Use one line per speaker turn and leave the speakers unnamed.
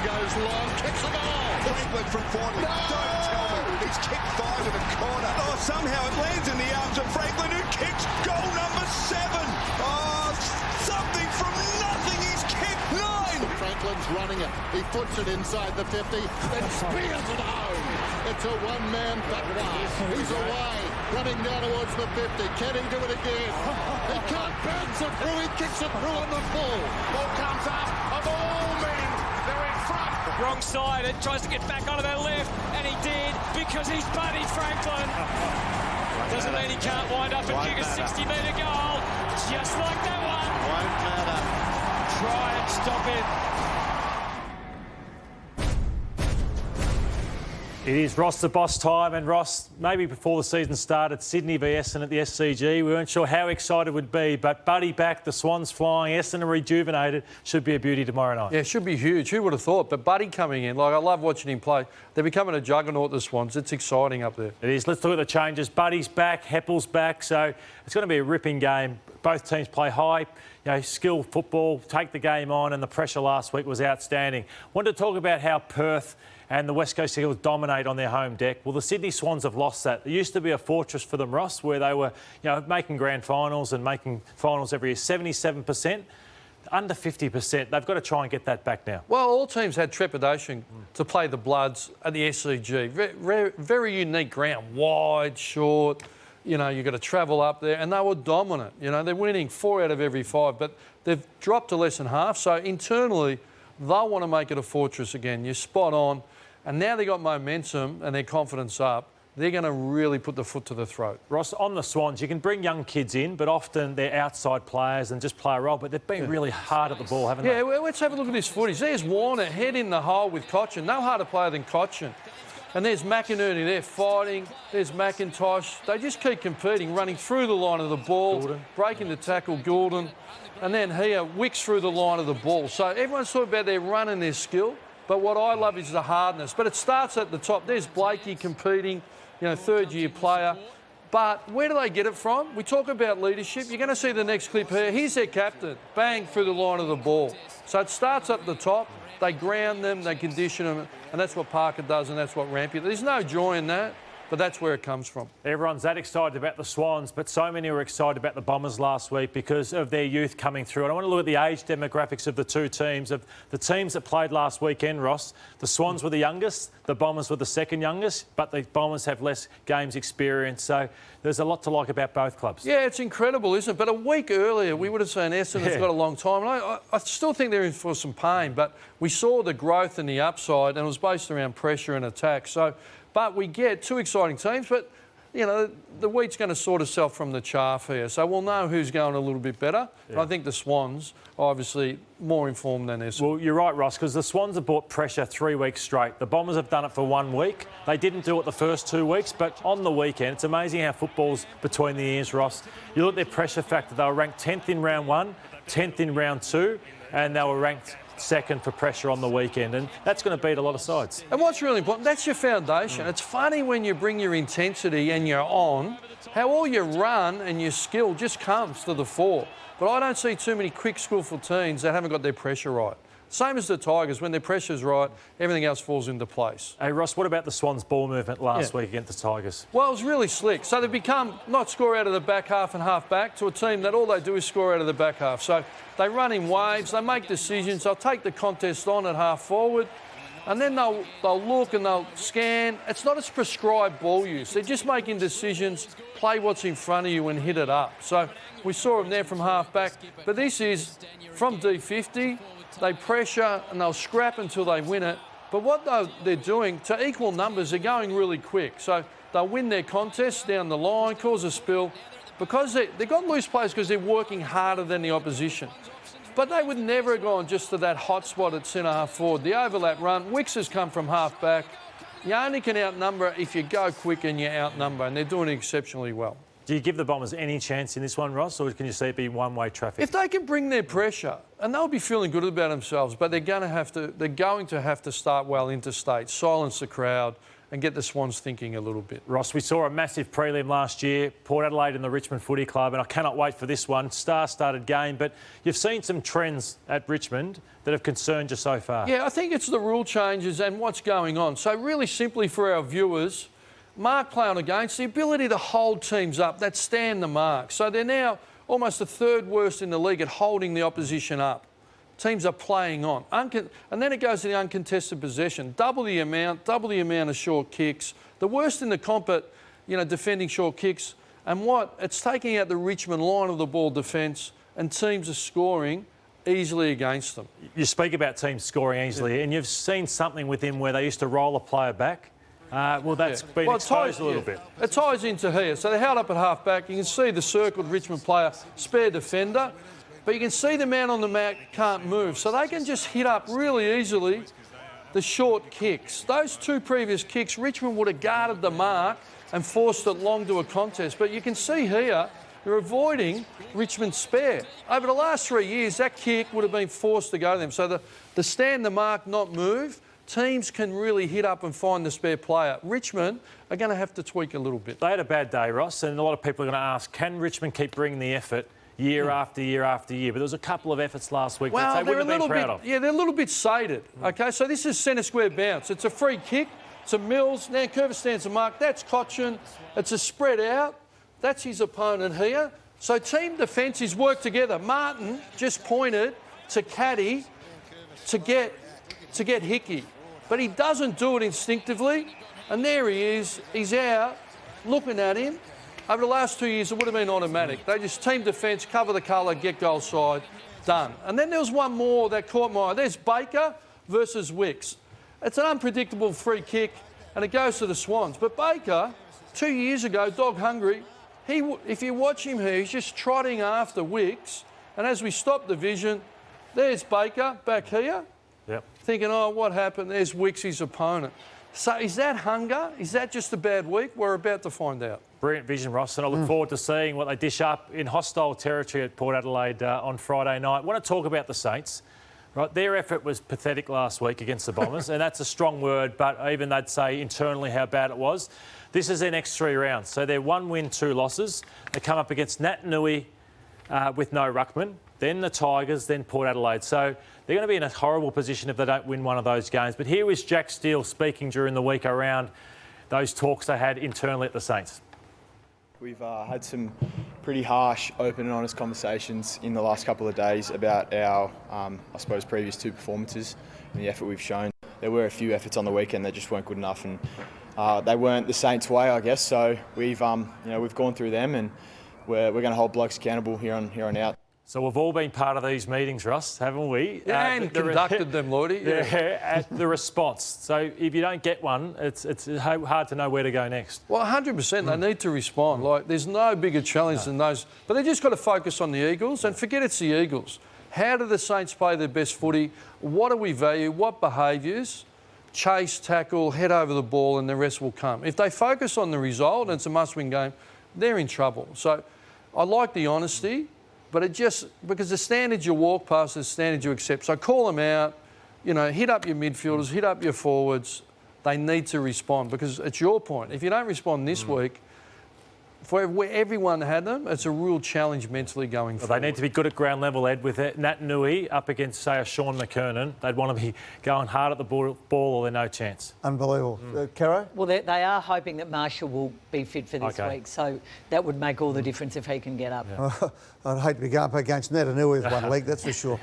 goes long, kicks the ball.
Franklin from Forney. No! Don't tell me. He's kicked 5 in a corner. Oh, somehow it lands in the arms of Franklin, who kicks goal number 7. Oh, something from nothing. He's kicked 9.
Franklin's running it. He puts it inside the 50, then spears it home. It's a one-man butler. He's away, running down towards the 50. Can he do it again? He can't bounce it through. He kicks it through on the full. Ball comes up. Of all men, they're in front.
Wrong side, and tries to get back onto their left, and he did because he's buddied Franklin. Doesn't mean he can't wind up and kick a 60-metre goal, just like that one.
Won't matter.
Try and stop it.
It is Ross the Boss time, and Ross, maybe before the season started, Sydney v Essendon at the SCG. We weren't sure how excited we'd be, but Buddy back, the Swans flying, Essendon rejuvenated. Should be a beauty tomorrow night.
Yeah, it should be huge. Who would have thought? But Buddy coming in, I love watching him play. They're becoming a juggernaut, the Swans. It's exciting up there.
It is. Let's look at the changes. Buddy's back, Heppel's back, so it's going to be a ripping game. Both teams play high, skill football, take the game on, and the pressure last week was outstanding. Wanted to talk about how Perth and the West Coast Eagles dominate on their home deck. Well, the Sydney Swans have lost that. It used to be a fortress for them, Ross, where they were, making grand finals and making finals every year. 77%, under 50%. They've got to try and get that back now.
Well, all teams had trepidation to play the Bloods at the SCG. Very unique ground, wide, short. You've got to travel up there, and they were dominant. They're winning 4 out of every 5, but they've dropped to less than half. So internally, they'll want to make it a fortress again. You're spot on. And now they've got momentum and their confidence up. They're going to really put the foot to the throat.
Ross, on the Swans, you can bring young kids in, but often they're outside players and just play a role. But they've been really hard at the ball, haven't they?
Yeah, well, let's have a look at this footage. There's Warner, head in the hole with Cochin. No harder player than Cochin. And there's McInerney there fighting. There's McIntosh. They just keep competing, running through the line of the ball, Goulden, breaking the tackle, Goulden. And then here, Wicks through the line of the ball. So everyone's talking about their run and their skill. But what I love is the hardness. But it starts at the top. There's Blakey competing, third-year player. But where do they get it from? We talk about leadership. You're going to see the next clip here. Here's their captain. Bang through the line of the ball. So it starts at the top. They ground them, they condition them, and that's what Parker does, and that's what Rampier. There's no joy in that, but that's where it comes from.
Everyone's that excited about the Swans, but so many were excited about the Bombers last week because of their youth coming through. And I want to look at the age demographics of the two teams. Of the teams that played last weekend, Ross, the Swans were the youngest, the Bombers were the second youngest, but the Bombers have less games experience. So there's a lot to like about both clubs.
Yeah, it's incredible, isn't it? But a week earlier, we would have seen Essendon's got a long time. And I still think they're in for some pain, but we saw the growth and the upside, and it was based around pressure and attack. But we get 2 exciting teams, but, the wheat's going to sort itself from the chaff here. So we'll know who's going a little bit better. Yeah. But I think the Swans are obviously more informed than Essendon.
Well, you're right, Ross, because the Swans have brought pressure 3 weeks straight. The Bombers have done it for 1 week. They didn't do it the first 2 weeks, but on the weekend, it's amazing how football's between the ears, Ross. You look at their pressure factor. They were ranked 10th in round 1, 10th in round 2, and they were ranked second for pressure on the weekend, and that's going to beat a lot of sides.
And what's really important, that's your foundation. It's funny when you bring your intensity and you're on, how all your run and your skill just comes to the fore. But I don't see too many quick, skillful teams that haven't got their pressure right. Same as the Tigers, when their pressure's right, everything else falls into place.
Hey, Ross, what about the Swans' ball movement last week against the Tigers?
Well, it was really slick. So they've become not score out of the back half and half back to a team that all they do is score out of the back half. So they run in waves, they make decisions, they'll take the contest on at half forward, and then they'll look and they'll scan. It's not a prescribed ball use. They're just making decisions, play what's in front of you and hit it up. So we saw them there from half back. But this is from D50. They pressure and they'll scrap until they win it. But what they're doing, to equal numbers, they're going really quick. So they'll win their contests down the line, cause a spill. Because they've got loose players because they're working harder than the opposition. But they would never have gone just to that hot spot at centre half forward. The overlap run, Wicks has come from half back. You only can outnumber if you go quick and you outnumber, and they're doing it exceptionally well.
Do you give the Bombers any chance in this one, Ross, or can you see it be one-way traffic?
If they can bring their pressure, and they'll be feeling good about themselves, but they're going to have to start well interstate, silence the crowd, and get the Swans thinking a little bit.
Ross, we saw a massive prelim last year, Port Adelaide and the Richmond Footy Club, and I cannot wait for this one. Star-studded game, but you've seen some trends at Richmond that have concerned you so far.
Yeah, I think it's the rule changes and what's going on. So really simply for our viewers, mark play on against, the ability to hold teams up, that stand the mark. So they're now almost the third worst in the league at holding the opposition up. Teams are playing on. And then it goes to the uncontested possession. Double the amount of short kicks. The worst in the comp at, defending short kicks. And it's taking out the Richmond line of the ball defence, and teams are scoring easily against them.
You speak about teams scoring easily, and you've seen something with him where they used to roll a player back. That's been exposed a little bit.
It ties into here. So they're held up at half-back. You can see the circled Richmond player, spare defender. But you can see the man on the mat can't move. So they can just hit up really easily the short kicks. Those two previous kicks, Richmond would have guarded the mark and forced it long to a contest. But you can see here, they're avoiding Richmond's spare. Over the last 3 years, that kick would have been forced to go to them. So the stand the mark, not move, teams can really hit up and find the spare player. Richmond are going to have to tweak a little bit.
They had a bad day, Ross, and a lot of people are going to ask, can Richmond keep bringing the effort year after year after year? But there was a couple of efforts last week that they wouldn't have been proud of.
Yeah, they're a little bit sated. OK, so this is centre square bounce. It's a free kick. It's a Mills. Now Curver stands the mark. That's Cochin. It's a spread out. That's his opponent here. So team defence is worked together. Martin just pointed to Caddy to get Hickey. But he doesn't do it instinctively. And there he is. He's out looking at him. Over the last 2 years, it would have been automatic. They just team defence, cover the colour, get goal side, done. And then there was one more that caught my eye. There's Baker versus Wicks. It's an unpredictable free kick, and it goes to the Swans. But Baker, 2 years ago, dog hungry, if you watch him here, he's just trotting after Wicks. And as we stop the vision, there's Baker back here, thinking, oh, what happened? There's Wicks, his opponent. So is that hunger? Is that just a bad week? We're about to find out.
Brilliant vision, Ross, and I look forward to seeing what they dish up in hostile territory at Port Adelaide on Friday night. I want to talk about the Saints. Right, their effort was pathetic last week against the Bombers, and that's a strong word, but even they'd say internally how bad it was. This is their next 3 rounds, so they're 1 win, 2 losses. They come up against Nat Nui with no ruckman, then the Tigers, then Port Adelaide. So they're going to be in a horrible position if they don't win one of those games. But here was Jack Steele speaking during the week around those talks they had internally at the Saints.
We've had some pretty harsh, open and honest conversations in the last couple of days about our, previous 2 performances and the effort we've shown. There were a few efforts on the weekend that just weren't good enough, and they weren't the Saints' way, I guess. So we've gone through them, and we're going to hold blokes accountable here on out.
So we've all been part of these meetings, Russ, haven't we?
Yeah, and conducted them, Lloydie.
Yeah, the response. So if you don't get one, it's hard to know where to go next.
Well, 100%, they need to respond. Like, there's no bigger challenge than those. But they just got to focus on the Eagles, and forget it's the Eagles. How do the Saints play their best footy? What do we value? What behaviours? Chase, tackle, head over the ball, and the rest will come. If they focus on the result, and it's a must-win game, they're in trouble. So I like the honesty. But because the standards you walk past, the standards you accept. So call them out, hit up your midfielders, hit up your forwards. They need to respond, because it's your point. If you don't respond this week, for where everyone had them, it's a real challenge mentally going forward.
They need to be good at ground level, Ed, with Nat Nui up against, say, a Sean McKernan. They'd want to be going hard at the ball or they're no chance.
Unbelievable. Caro?
Well, they are hoping that Marshall will be fit for this week, so that would make all the difference if he can get up.
I'd hate to be going up against Nat Nui with one leg, that's for sure.